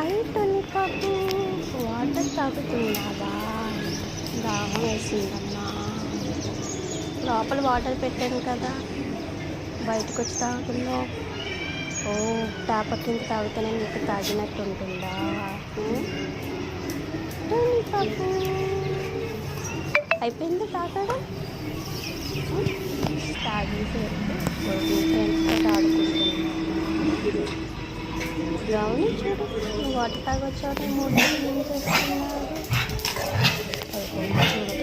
Hi Tony పాపు, water తాగుతున్నావా? దాహం వేసిందమ్మా. లోపల వాటర్ పెట్టాను కదా, బయటకు వచ్చి తాగుతున్నావు. ఓ, ట్యాప్ కింద తాగుతానే నీకు తాగినట్టు ఉంటుందా? టోనీ పాపు అయిపోయింది తాగడం. తాగేసి ఫ్రెండ్స్తో ఆడుకుంటున్నాను. బ్రౌనీ చూడు, నువ్వు వాటర్ తాగొచ్చావు, 3 క్లీన్ చేస్తున్నాడు. అయిపోయింది చూడు.